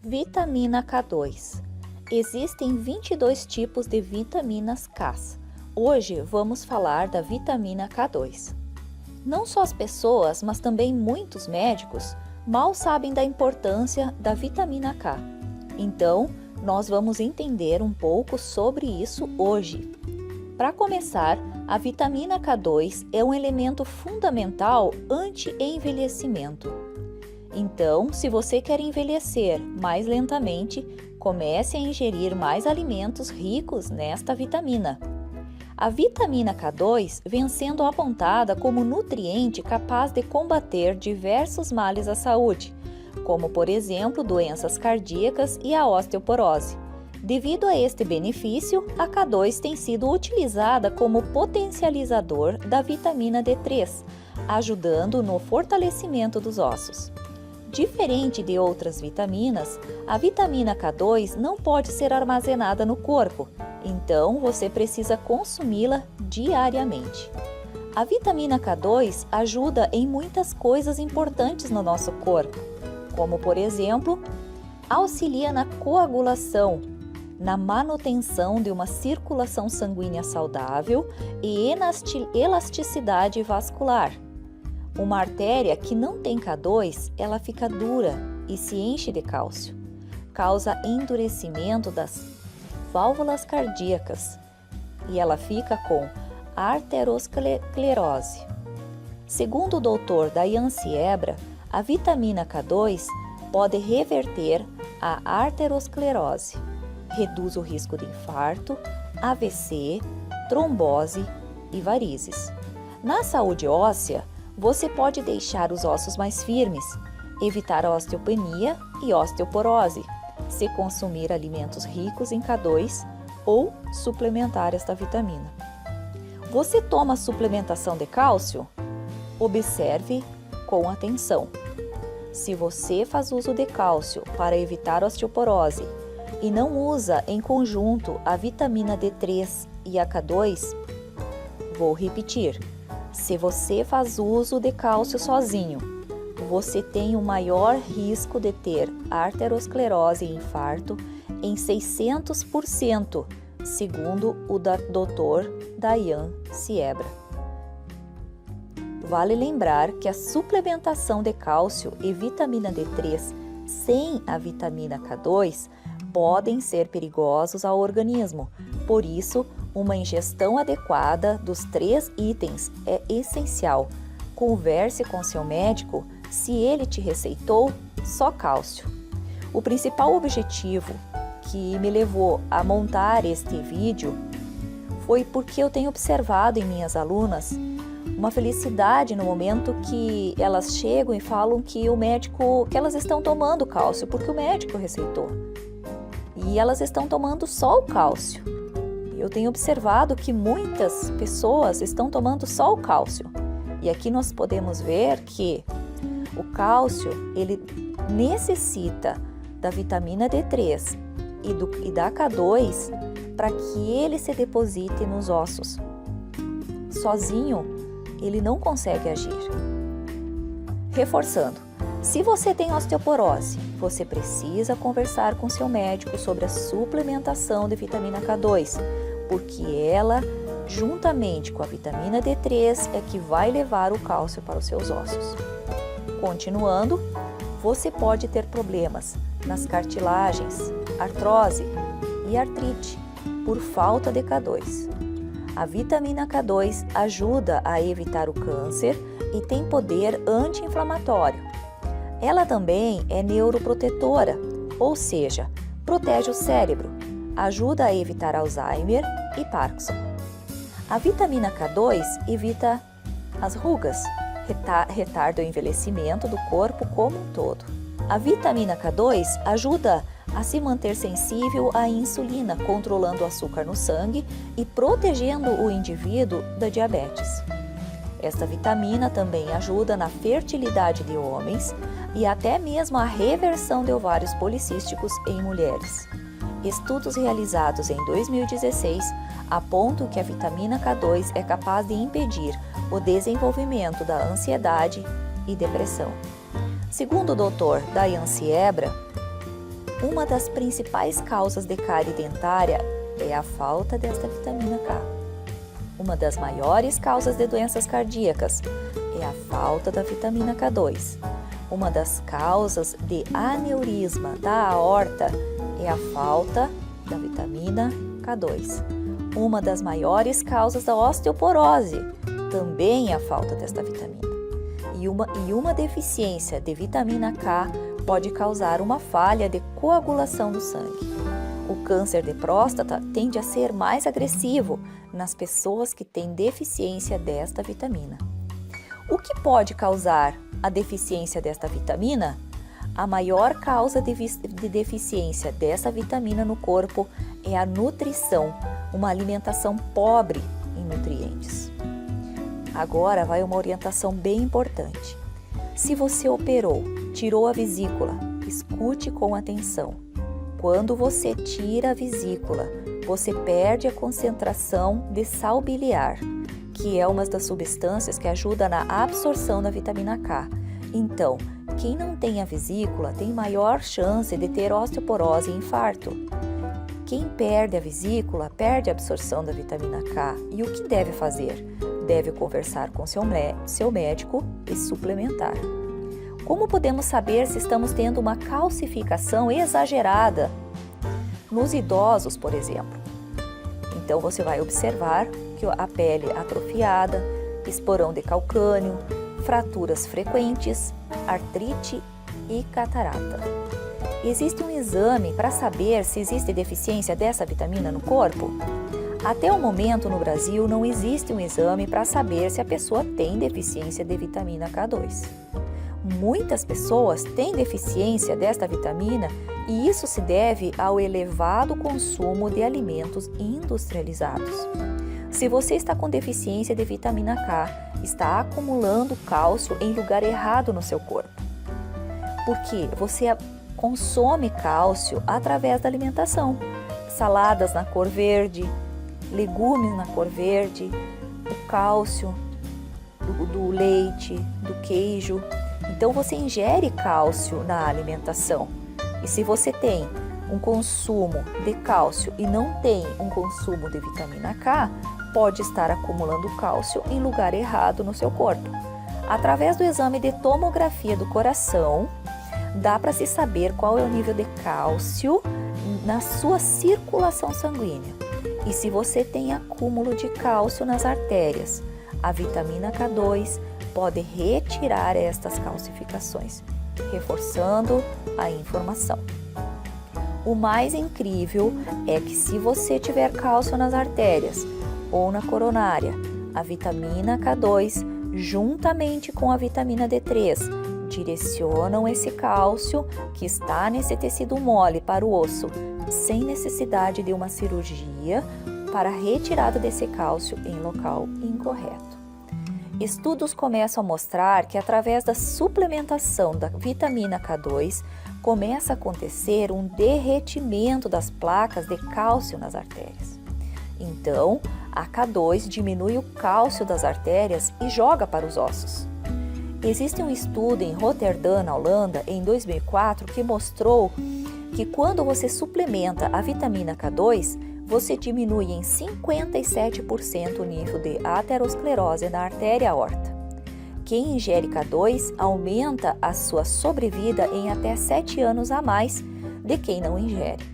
Vitamina K2. Existem 22 tipos de vitaminas K. Hoje vamos falar da vitamina K2. Não só as pessoas, mas também muitos médicos mal sabem da importância da vitamina K. Então, nós vamos entender um pouco sobre isso hoje. Para começar, a vitamina K2 é um elemento fundamental anti-envelhecimento. Então, se você quer envelhecer mais lentamente, comece a ingerir mais alimentos ricos nesta vitamina. A vitamina K2 vem sendo apontada como nutriente capaz de combater diversos males à saúde, como, por exemplo, doenças cardíacas e a osteoporose. Devido a este benefício, a K2 tem sido utilizada como potencializador da vitamina D3, ajudando no fortalecimento dos ossos. Diferente de outras vitaminas, a vitamina K2 não pode ser armazenada no corpo, então você precisa consumi-la diariamente. A vitamina K2 ajuda em muitas coisas importantes no nosso corpo, como, por exemplo, auxilia na coagulação, na manutenção de uma circulação sanguínea saudável e elasticidade vascular. Uma artéria que não tem K2, ela fica dura e se enche de cálcio. Causa endurecimento das válvulas cardíacas e ela fica com arteriosclerose. Segundo o Dr. Dayan Siebra, a vitamina K2 pode reverter a arteriosclerose, reduz o risco de infarto, AVC, trombose e varizes. Na saúde óssea, você pode deixar os ossos mais firmes, evitar a osteopenia e osteoporose, se consumir alimentos ricos em K2 ou suplementar esta vitamina. Você toma suplementação de cálcio? Observe com atenção. Se você faz uso de cálcio para evitar osteoporose e não usa em conjunto a vitamina D3 e a K2, vou repetir. Se você faz uso de cálcio sozinho, você tem o maior risco de ter arteriosclerose e infarto em 600%, segundo o Dr. Dayan Siebra. Vale lembrar que a suplementação de cálcio e vitamina D3 sem a vitamina K2 podem ser perigosos ao organismo, por isso, uma ingestão adequada dos 3 itens é essencial. Converse com seu médico se ele te receitou só cálcio. O principal objetivo que me levou a montar este vídeo foi porque eu tenho observado em minhas alunas uma felicidade no momento que elas chegam e falam que elas estão tomando cálcio porque o médico receitou. E elas estão tomando só o cálcio. Eu tenho observado que muitas pessoas estão tomando só o cálcio. E aqui nós podemos ver que o cálcio, ele necessita da vitamina D3 e da K2 para que ele se deposite nos ossos. Sozinho, ele não consegue agir. Reforçando, se você tem osteoporose, você precisa conversar com seu médico sobre a suplementação de vitamina K2, porque ela, juntamente com a vitamina D3, é que vai levar o cálcio para os seus ossos. Continuando, você pode ter problemas nas cartilagens, artrose e artrite por falta de K2. A vitamina K2 ajuda a evitar o câncer e tem poder anti-inflamatório. Ela também é neuroprotetora, ou seja, protege o cérebro, ajuda a evitar Alzheimer e Parkinson. A vitamina K2 evita as rugas, retarda o envelhecimento do corpo como um todo. A vitamina K2 ajuda a se manter sensível à insulina, controlando o açúcar no sangue e protegendo o indivíduo da diabetes. Esta vitamina também ajuda na fertilidade de homens e até mesmo a reversão de ovários policísticos em mulheres. Estudos realizados em 2016 apontam que a vitamina K2 é capaz de impedir o desenvolvimento da ansiedade e depressão. Segundo o Dr. Dayan Siebra, Uma das principais causas de cárie dentária é a falta desta vitamina K. Uma das maiores causas de doenças cardíacas é a falta da vitamina K2. Uma das causas de aneurisma da aorta é a falta da vitamina K2. Uma das maiores causas da osteoporose também é a falta desta vitamina. E uma deficiência de vitamina K pode causar uma falha de coagulação do sangue. O câncer de próstata tende a ser mais agressivo nas pessoas que têm deficiência desta vitamina. O que pode causar a deficiência desta vitamina? A maior causa de deficiência dessa vitamina no corpo é a nutrição, uma alimentação pobre em nutrientes. Agora vai uma orientação bem importante. Se você operou, tirou a vesícula, escute com atenção. Quando você tira a vesícula, você perde a concentração de sal biliar, que é uma das substâncias que ajuda na absorção da vitamina K. Então, quem não tem a vesícula tem maior chance de ter osteoporose e infarto. Quem perde a vesícula perde a absorção da vitamina K. E o que deve fazer? Deve conversar com seu médico e suplementar. Como podemos saber se estamos tendo uma calcificação exagerada? Nos idosos, por exemplo. Então, você vai observar que a pele atrofiada, esporão de calcânio, fraturas frequentes, artrite e catarata. Existe um exame para saber se existe deficiência dessa vitamina no corpo? Até o momento, no Brasil, não existe um exame para saber se a pessoa tem deficiência de vitamina K2. Muitas pessoas têm deficiência desta vitamina e isso se deve ao elevado consumo de alimentos industrializados. Se você está com deficiência de vitamina K, está acumulando cálcio em lugar errado no seu corpo. Porque você consome cálcio através da alimentação. Saladas na cor verde, legumes na cor verde, o cálcio do leite, do queijo. Então, você ingere cálcio na alimentação. E se você tem um consumo de cálcio e não tem um consumo de vitamina K, pode estar acumulando cálcio em lugar errado no seu corpo. Através do exame de tomografia do coração, dá para se saber qual é o nível de cálcio na sua circulação sanguínea. E se você tem acúmulo de cálcio nas artérias, a vitamina K2 pode retirar estas calcificações, reforçando a informação. O mais incrível é que se você tiver cálcio nas artérias ou na coronária, a vitamina K2, juntamente com a vitamina D3, direcionam esse cálcio que está nesse tecido mole para o osso, sem necessidade de uma cirurgia para a retirada desse cálcio em local incorreto. Estudos começam a mostrar que através da suplementação da vitamina K2 começa a acontecer um derretimento das placas de cálcio nas artérias. Então, a K2 diminui o cálcio das artérias e joga para os ossos. Existe um estudo em Roterdã, na Holanda, em 2004, que mostrou que quando você suplementa a vitamina K2, você diminui em 57% o nível de aterosclerose na artéria aorta. Quem ingere K2 aumenta a sua sobrevida em até 7 anos a mais de quem não ingere.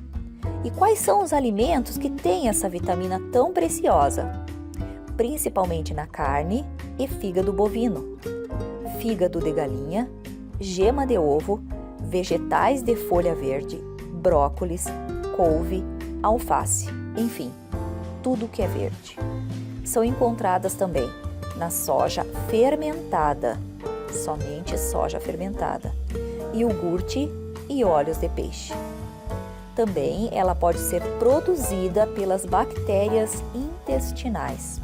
E quais são os alimentos que têm essa vitamina tão preciosa? Principalmente na carne e fígado bovino, fígado de galinha, gema de ovo, vegetais de folha verde, brócolis, couve, alface, enfim, tudo que é verde. São encontradas também na soja fermentada, somente soja fermentada, iogurte e óleos de peixe. Também ela pode ser produzida pelas bactérias intestinais.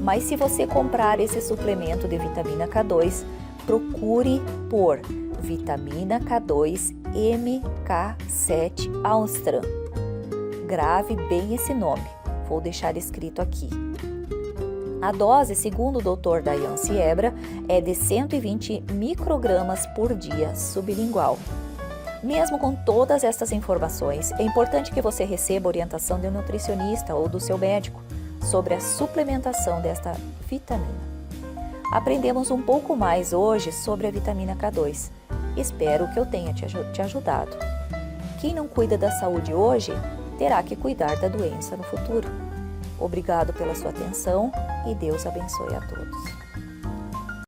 Mas se você comprar esse suplemento de vitamina K2, procure por vitamina K2 MK7 Austran. Grave bem esse nome, vou deixar escrito aqui. A dose, segundo o Dr. Dayan Siebra, é de 120 microgramas por dia sublingual. Mesmo com todas estas informações, é importante que você receba orientação de um nutricionista ou do seu médico sobre a suplementação desta vitamina. Aprendemos um pouco mais hoje sobre a vitamina K2. Espero que eu tenha te ajudado. Quem não cuida da saúde hoje, terá que cuidar da doença no futuro. Obrigado pela sua atenção e Deus abençoe a todos.